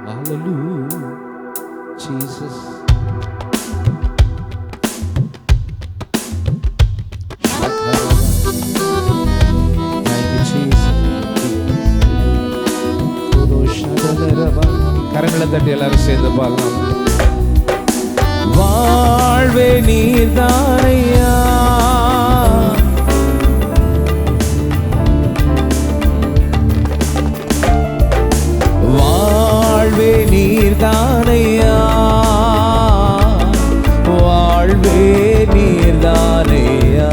Hallelujah, Jesus. கரங்களை தட்டி எல்லாரும் சேர்ந்து பாடலாம். வாழ்வே நீர்தானையா, வாழ்வே நீர்தானையா, வாழ்வே நீர்தானையா,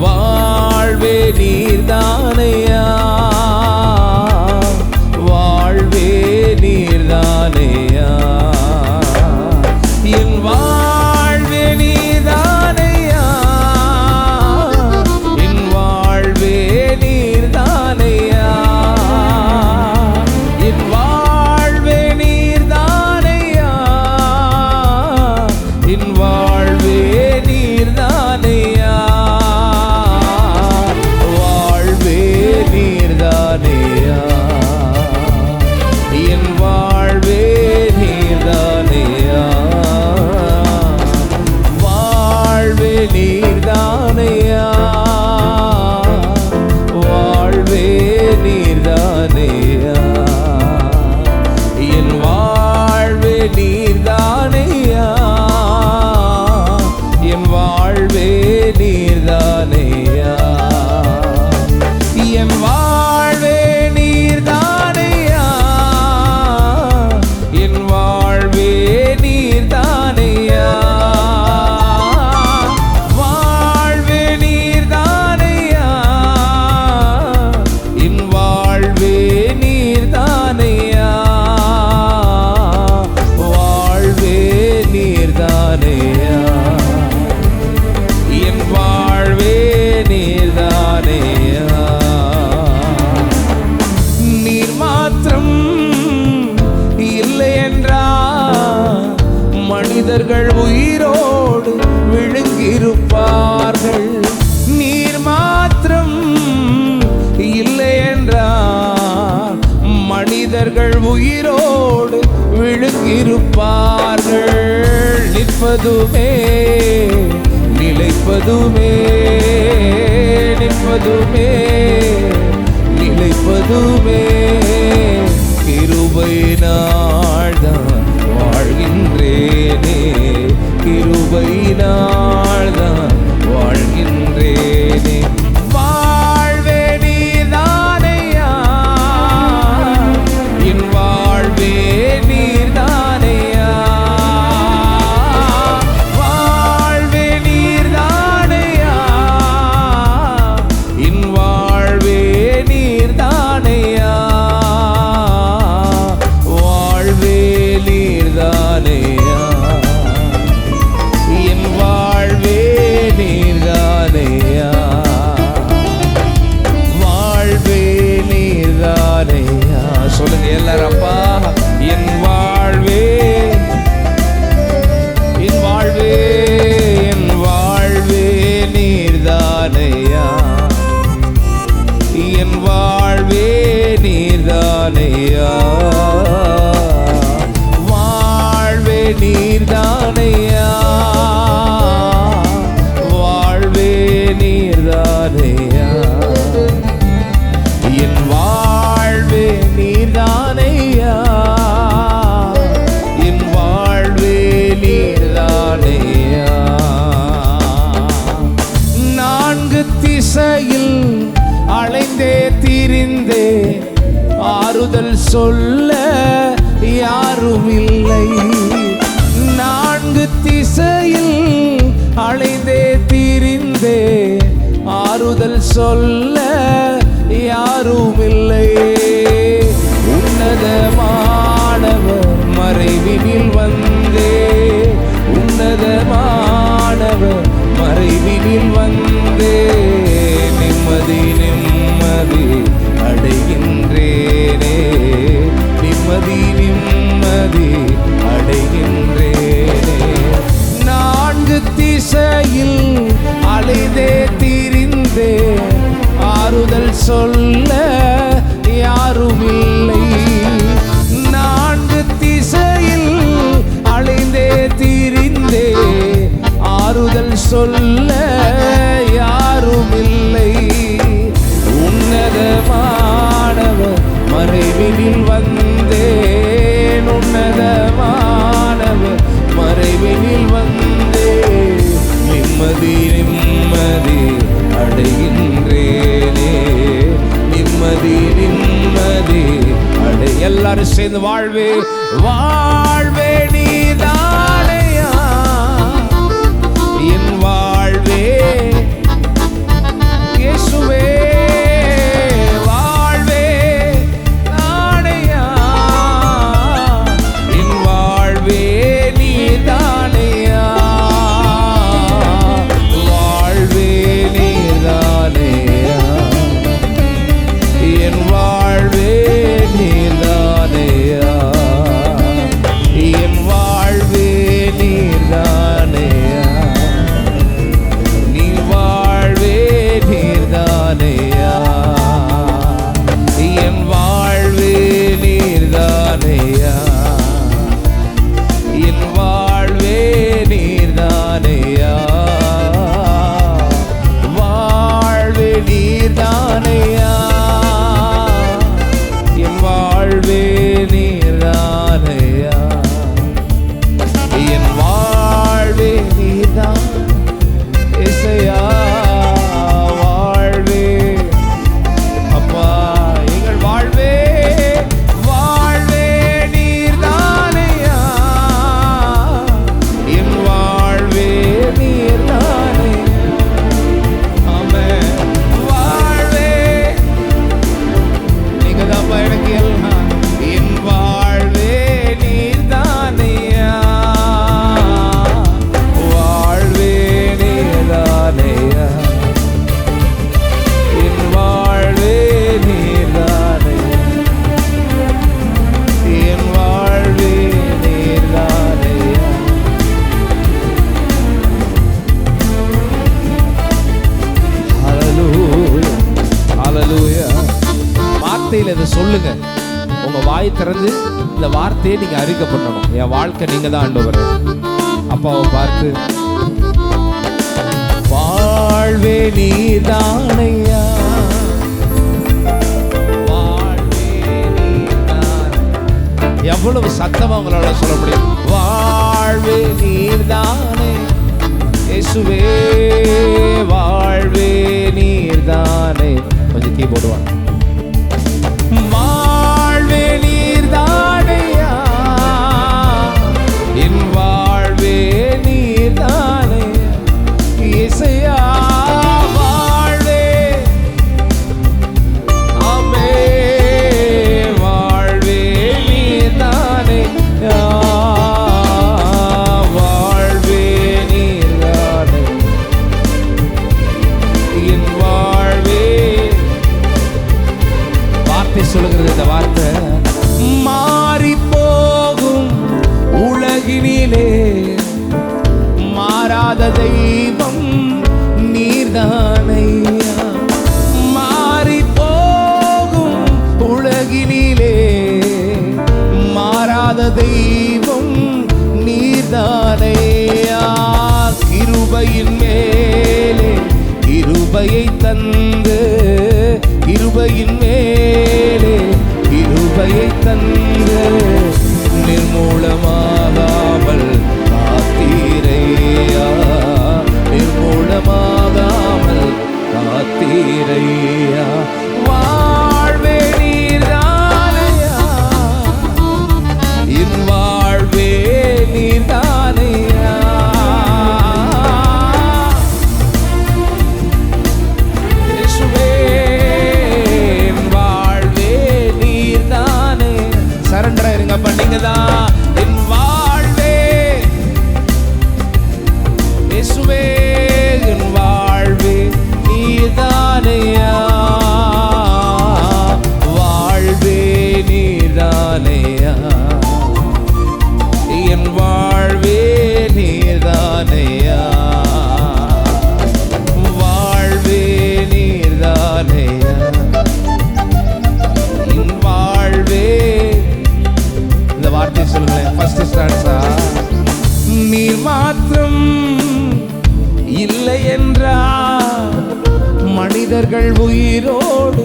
வாழ்வே நீர்தானையா, வாழ்வே நீர்தானையா, என் வாழ்வே நீர்தானையா, என் வாழ்வே நீர்தானையா, என் வாழ்வே நீர்தானையா, என் வாழ்வே நீர்தானையா, வாழ்வே நீர்தானையா, என் வாழ்வே நீர்தானையா, வாழ்வே நீர்தானையா, வாழ்வே நீர்தானையா, என் வாழ்வே நீர்தானையா, என் வாழ்வே நீர்தானையா, என் வாழ்வே நீர்தானையா, என் வாழ்வே நீர்தானையா, வாழ்வே நீர்தானையா, என் வாழ்வே நீர்தானையா, வாழ்வே நீர்தானையா, என் வாழ்வே நீர்தானையா, நீர் மாத்திரம் இல்லை என்றால் மனிதர்கள் உயிரோடு விழுங்கியிருப்பார்கள். நீர் மாத்திரம் இல்லை என்றால் மனிதர்கள் உயிரோடு விழுங்கியிருப்பார்கள். நிற்பதுமே நிலைப்பதுமே, நிற்பதுமே நிலைப்பதுமே கிருபை நாள்தான் வாழ்கின்றேனே, கிருபை நாள்தான் வாழ்கின்றேனே, வாழ்வே நீர்தானையா, என் வாழ்வே நீர்தானையா, வாழ்வே நீர்தானையா, என் வாழ்வே நீர்தானையா, வாழ்வே நீர்தானையா, என் வாழ்வே நீர்தானையா, வாழ்வே நீர்தானையா. சொல்லுங்க எல்லாரும், அப்பா என் வாழ்வே, என் வாழ்வே, என் வாழ்வே நீர்தானையா, என் வாழ்வே நீர்தானையா, வாழ்வே நீர்தானையா, வாழ்வே நீர்தானையா, என் வாழ்வே நீர்தானையா, என் வாழ்வே நீர்தானையா, நான்கு திசையில் அலைந்தே திரிந்தே ஆறுதல் சொல்ல யாரும் இல்லை. நான்கு திசையில் அலைந்தே திரிந்தே ஆறுதல் சொல்ல யாரும் இல்லை. உன்னதமானவர் மறைவினில் வந்தே, உன்னதமானவர் மறைவினில் வந்தே நிம்மதி நிம்மதி அடைகின்றேனே, நிம்மதி நிம்மதி அடைகின்றேனே. நான்கு திசையில் அலைந்தே திரிந்தே ஆறுதல் சொல்ல யாரும் இல்லை. மறைவினில் வந்தேன், உன்னதமானவர் மறைவினில் வந்தேன், நிம்மதி நிம்மதி அடைகின்றேனே, நிம்மதி நிம்மதி அடை. எல்லாரும் சேர்ந்து வாழ்வே வாழ்வே நீதானையா என் வாழ்வே இயேசுவே, வாழ்வே நானையா என் வாழ்வே நீதானையா, வாழ்வே நீதானையா என் வாழ்வே நீதானையா, என் வாழ்வே நீதானையா, நீ வாழ்வே நீர்தானையா, என் வாழ்வே நீர்தானையா, என் வாழ்வே நீர்தானையா, வாழ்வே நீர்தானையா, என் வாழ்வே நீர்தானையா, என் வாழ்வே நீர்தான் இசையா, வாழ்வே அப்பா எங்கள் வாழ்வே வாழ்வே நீர்தானையா, என் வாழ்வே நீர்தானையா, ஆமென். வாழ்வே நீங்க தான் எனக்கு எல்லாம், என் வாழ்வே நீர்தானையா, வாழ்வே நீர்தானையா, என் வாழ்வே நீர்தானையா, என் வாழ்வே நீர்தானையா. ஹல்லேலூயா ஹல்லேலூயா. வார்த்தையில் இதை சொல்லுங்க, உங்க வாய் திறந்து இந்த வார்த்தையை நீங்க அறிக்கை பண்ணணும். என் வாழ்க்கை நீங்க தான் ஆண்டவரே. அப்பாவை பார்த்து வாழ்வே நீதானையா, வாழ்வே நீதான். எவ்வளவு சத்தமா உங்களால சொல்ல முடியும்? வாழ்வே நீர்தானே இயேசுவே, வாழ்வே நீர்தானே. கொஞ்சம் கீபோர்டு வாங்க. வாழ்வே நீர்தானையா, என் வாழ்வே நீர்தானே இயேசையா, வாழ்வே ஆமென், வாழ்வே நீர்தானே, வாழ்வே நீர்தானே, என் வாழ்வே. வார்த்தை சொல்லுகிறது இந்த வார்த்தை, மாறி போகும் உலகினிலே மாறாத தெய்வம் நீர்தானையா, மாறி போகும் உலகினிலே மாறாத தெய்வம் நீர்தானையா, கிருபையின் மேலே கிருபையை தந்து, கிருபையின் மேலே கிருபையை தந்து, நிர்மூலமாகாமல் காத்தீரையா, நிர்மூலமாகாமல் காத்தீரையா, வாழ்வே நீர்தானையா, என் வாழ்வே நீர்தானையா, இயேசுவே என் வாழ்வே நீர்தானே. சரண்டரா இருங்கப்பா, நீங்க தான் என் வாழ்வே இயேசுவே, என் வாழ்வே நீர்தானையா, வாழ்வே நீர்தானையா, என் வாழ்வே நீர்தானையா, வாழ்வே நீர்தானையா, என் வாழ்வே. இந்த வார்த்தை சொல்லுங்களேன், ஃபர்ஸ்ட் ஸ்டான்ஸா. நீர் மாத்திரம் இல்லை என்றால் மனிதர்கள் உயிரோடு.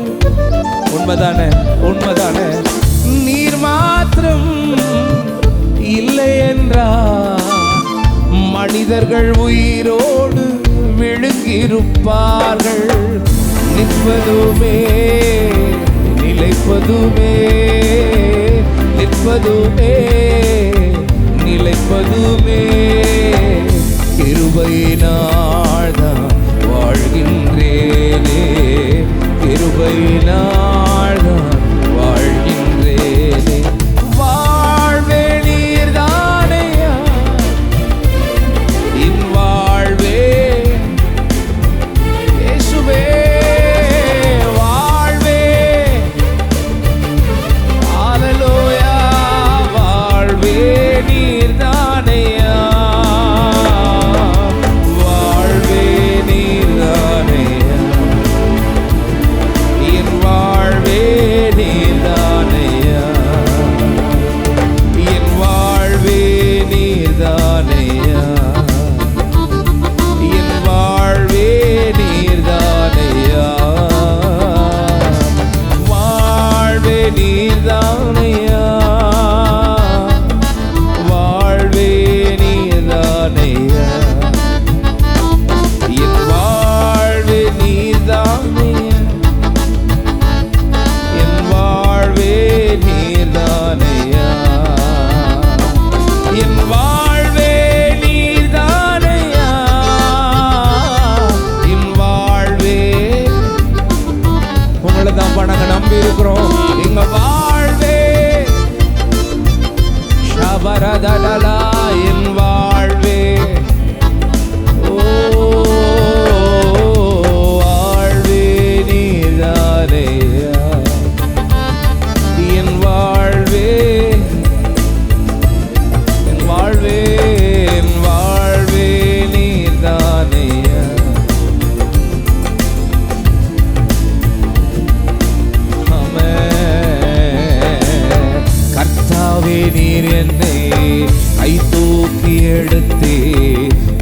உண்மைதானே உண்மைதானே, மனிதர்கள் உயிரோடு விழுங்கியிருப்பார்கள். நிற்பதுமே நிலைப்பதுமே, நிற்பதுமே நிலைப்பதுமே கிருபையினால்தான் வாழ்கின்றேனே, கிருபையினால்தான் வாழ்கின்றேனே. வாழ்வே நீர்தானையா என் வாழ்வே, இயேசுவே வாழ்வே, ஹல்லேலூயா வாழ்வே நீர்தானையா, வாழ்வே நீர்தானையா, என் வாழ்வே நீர்தானையா, என் வாழ்வே நீர்தானையா, என் வாழ்வே நீர்தானையா, வாழ்வே நீர்தானையா, வாழ்வே நீர்தானையா, என் வாழ்வே நீர்தானையா, என் வாழ்வே நீர்தானையா, என் வாழ்வே நீர்தானையா, என் வாழ்வே. உங்களை தான் நாங்க நம்பி இருக்கிறோம். எங்க வாழ்வே ஷபரதலா, என் வாழ்வே, ஓ வாழ்வே நீர்தானையா, என் வாழ்வே, என் வாழ்வே, என் வாழ்வே நீர்தானையா. கர்த்தாவே நீர் என்னை கை தூக்கி எடுத்தே,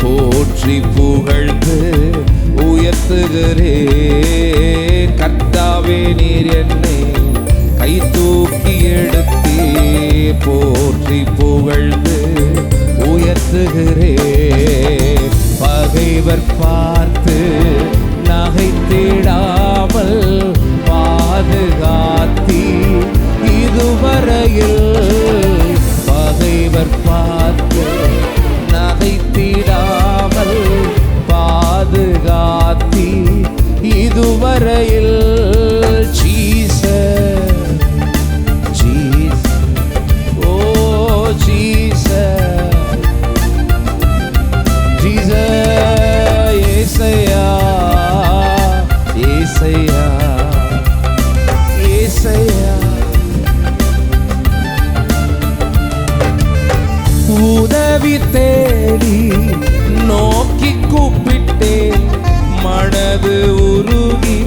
போற்றி புகழ்ந்து உயர்த்துகிறே. கர்த்தாவே நீர் என்னை கை தூக்கி எடுத்தே, போற்றி புகழ்ந்து உயர்த்துகிறே. பகைவர் பார்த்து நகைத்திடாமல் பாதுகாத்தி இதுவரையில், பகைவர் பார்த்து நகைத்திடாமல் பாதுகாத்தி இதுவரையில். ஜீசஸ் ஜீசஸ், ஓ ஜீசஸ் ஜீசஸ், ஏசையா ஏசையா ஏசையா. உதவி தேடி நோக்கி கூப்பிட்டேன், மனது உருகி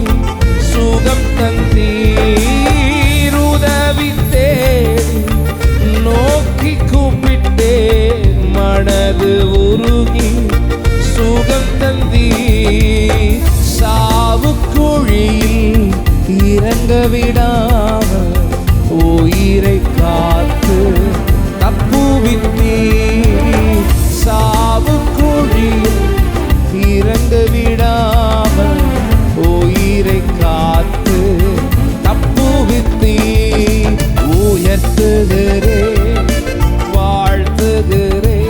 சுகம் தந்தீர். உதவி தேடி நோக்கி கூப்பிட்டேன், மனது உருகி சுகம் தந்தீர். சாவுக்குழியில் இறங்க விடாமல் உயிரை காத்து தப்புவித்தீர். சாவுக்குழியில் இறங்க விடாமல் உயிரை காத்து தப்புவித்தீர். உயர்த்துகிறே வாழ்த்துகிறே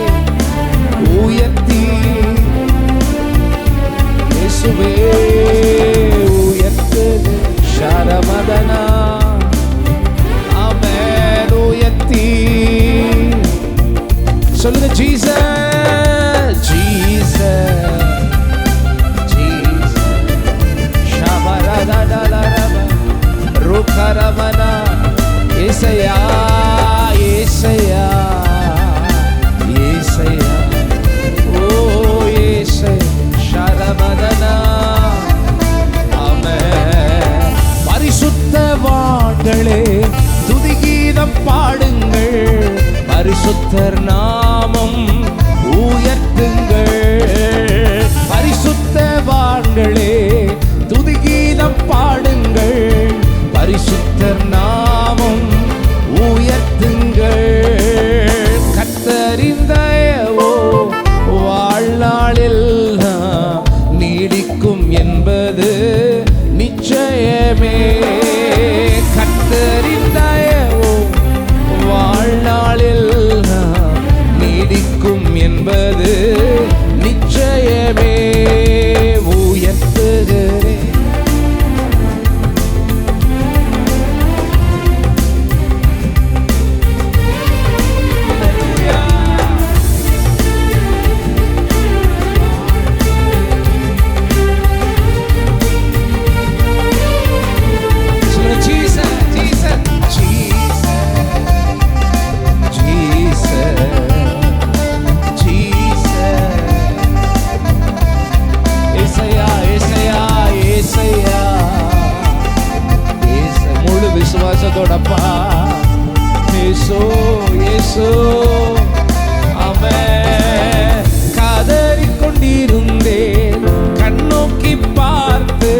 உயர்த்தி, இயேசுவே உயர்த்துகிறே. ஷரமதனா ஆமென் உயர்த்தி. சொல்லுங்க ஜீசஸ் ஜீசஸ் ஜீசஸ். ஷபரதலரப ருகரமனா, ஏசையா ஏசையா ஏசையா, ஓ ஏசை ஷரமதனா. ஆமென். பரிசுத்தவான்களே துதிகீதம் பாடுங்கள், பரிசுத்தர் நாமம் உயர்த்துங்கள். பரிசுத்தவான்களே துதிகீதம் பாடுங்கள், பரிசுத்தர் நாமம் உயர்த்துங்கள். கர்த்தரின் தயவோ வாழ் இயேசு இயேசு ஆமென். கதறிக் கொண்டிருந்தேன், கண்ணோக்கி பார்த்து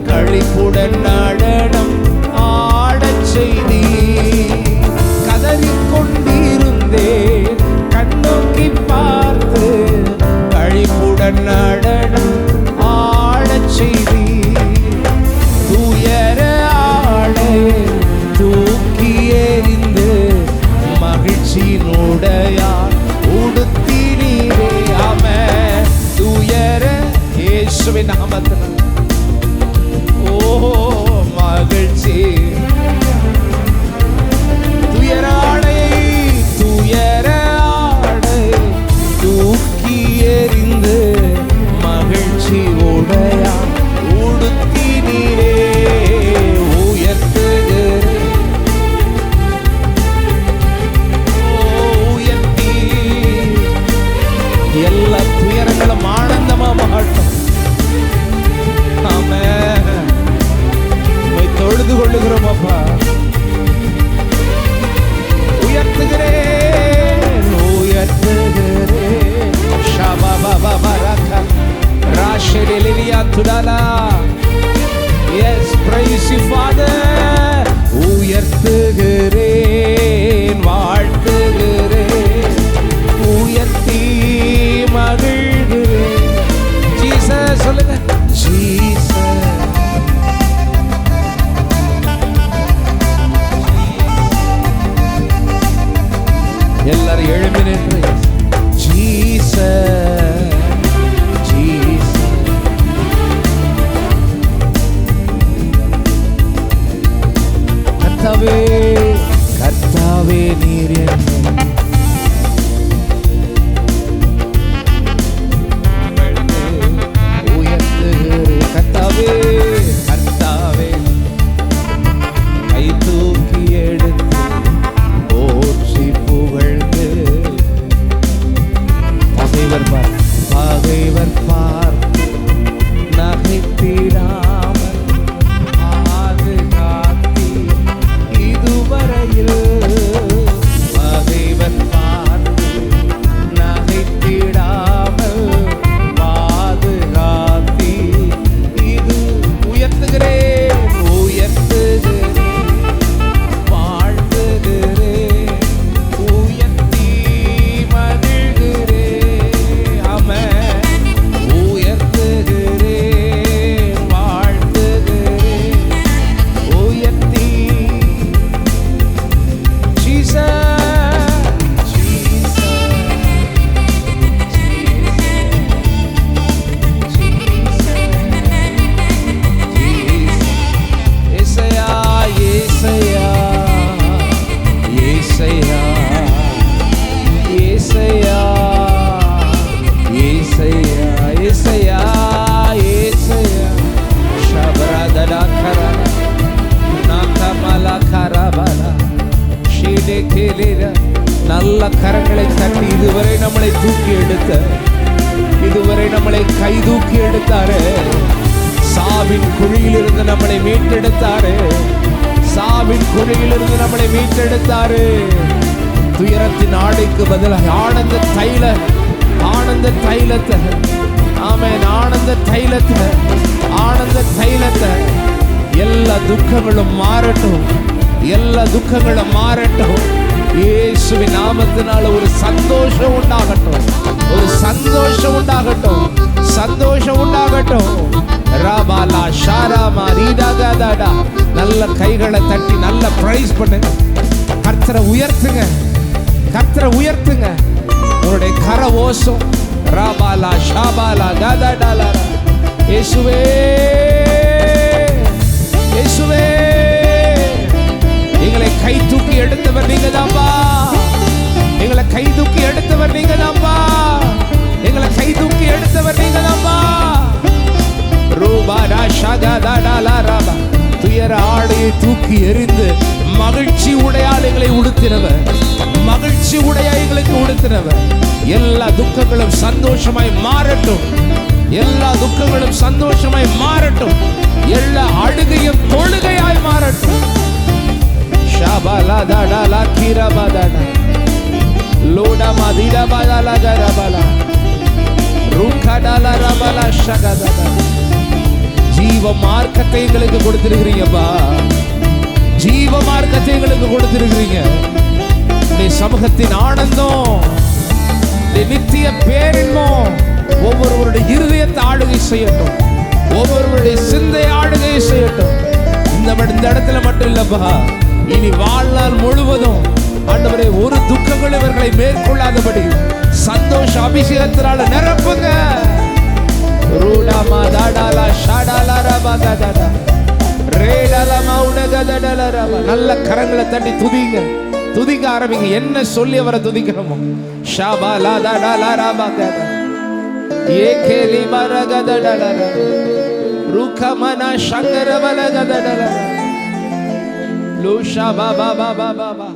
களிப்புடன் நடனம் ஆடச் செய்தி. கதறிக் கொண்டிருந்தேன், கண்ணோக்கி பார்த்து களிப்புடன் நடனம் ஆடச் செய்தி. துயர ஆடை தூக்கி எறிந்து மகிழ்ச்சியினுடையார் உடுத்தினீரே. ஆமென். துயர இயேசுவின் நாமத்தில் ஓ மகிழ்ச்சி. துயர ஆடை தூக்கி எறிந்து மகிழ்ச்சி உடையார் உடுத்தினீரே. எல்லா துயரங்களும் ஆனந்தமா மாட்டும். ஆமென். உம்மை தொழுது கொள்ளுகிறோம் அப்பா. உயர்த்துகிறேன் உயர்த்துகிறேன். ஷபாபாபாரகா ராஷெலிலியா துலாலா. Yes, praise you Father. உயர்த்துகிறேன் வாழ்த்துகிறேன் உயர்த்தி மகிழ்கிறேன். ஜீசஸ் சொல்லுங்க. ஜீசஸ் எல்லாரும் எழும்பி நின்று ஜீசஸ் ஜீசஸ். கர்த்தாவே கர்த்தாவே நீர் என்னை உயர்த்துகிறேன். கர்த்தாவே கர்த்தாவே கை தூக்கி எடுத்து போற்றி புகழ்ந்து பகைவர் பார்த்து நகைத்திடாமல் பாதுகாத்தி இதுவரையில். பகைவர் பார்த்து நகைத்திடாமல் பாதுகாத்தி இது. உயர்த்துகிறேன் உயர்த்துகிறேன் வாழ்த்துகிறேன் உயர்த்தி மகிழ்கிறேன். ஆமென். உயர்த்துகிறேன் வாழ்த்துகிறேன் உயர்த்தி. ஜீசஸ் ஏசையா ஏசையா ஏசையா ஏசையா ஏசையா ஏசையா ஷபரதலகர நகமலகரபல ஷீடேகேலேல. நல்ல கரங்களை தட்டி இதுவரை நம்மளை தூக்கி எடுத்த இதுவரை நம்மளை கை தூக்கி எடுத்தாரு. சாவின் குழியிலிருந்து நம்மளை மீட்டெடுத்தாரு. சாவின் குழியிலிருந்து நம்மளை மீட்டெடுத்தாரு. துயரத்தின் ஆடைக்கு பதிலாக ஆனந்த தைலத்தை ஆமென் ஆனந்த தைலத்தை. எல்லா துக்கங்களும் மாறட்டும். எல்லா துக்கங்களும் மாறட்டும். இயேசுவின் நாமத்தினால ஒரு சந்தோஷம் உண்டாகட்டும். ஒரு சந்தோஷம் உண்டாகட்டும். சந்தோஷம் உண்டாகட்டும். ராபாலா ஷாராமா ரீடாகாதாடா. நல்ல கைகளை தட்டி நல்ல பிரைஸ் பண்ணுங்க. கர்த்தரை உயர்த்துங்க. கர்த்தரை உயர்த்துங்க. உங்களுடைய கர ஓசம் ராபாலா ஷாபாலா காதாடாலா. இயேசுவே இயேசுவே எங்களை கை தூக்கி எடுத்தவர் நீங்க தான்பா. எங்களை கை தூக்கி எடுத்தவர் நீங்க தான்பா. எங்களை கை தூக்கி எடுத்தவர் நீங்க தான்பா. ரூபாடா ஷாகாதாடாலா ராபா. துயர ஆடையை தூக்கி எறிந்து மகிழ்ச்சி உடையாளைகளை உடுத்தினவர். மகிழ்ச்சி உடையாளைகளுக்கு உடுத்தினவர். எல்லா துக்கங்களும் சந்தோஷமாய் மாறட்டும். எல்லா துக்கங்களும் சந்தோஷமாய் மாறட்டும். எல்லா அழுகையும் தொழுகையாய் மாறட்டும். ஷாபாலா தாடாலா இரபதன லோடா மதிர பதல கரபல ருக்கடல ரபல ஷகதத. ஜீவ மார்க்கத்தை எங்களுக்கு கொடுத்திருக்கிறீங்கப்பா. ஜீவ மார்க்கத்தை எங்களுக்கு கொடுத்திருக்கிறீங்க. சமூகத்தின் ஆனந்தம், நித்திய பேரின்பம் ஒவ்வொருவருடைய இருதயத்தை ஆளுகை செய்யட்டும். ஒவ்வொருவருடைய சிந்தை ஆளுகை செய்யட்டும். இந்த இடத்துல மட்டும் இல்லப்பா, இனி வாழ்நாள் முழுவதும் ஆண்டவரே ஒரு துக்கங்கள் இவர்களை மேற்கொள்ளாதபடி சந்தோஷ அபிஷேகத்தினால நிரப்புங்க. நல்ல கரங்களை தட்டி துதிங்க, துதிக்க ஆரம்பிங்க. என்ன சொல்லி அவரை துதிக்கணுமோ ருக்கமன சங்கரவல கதடல லூஷா பாபா பாபா பாபா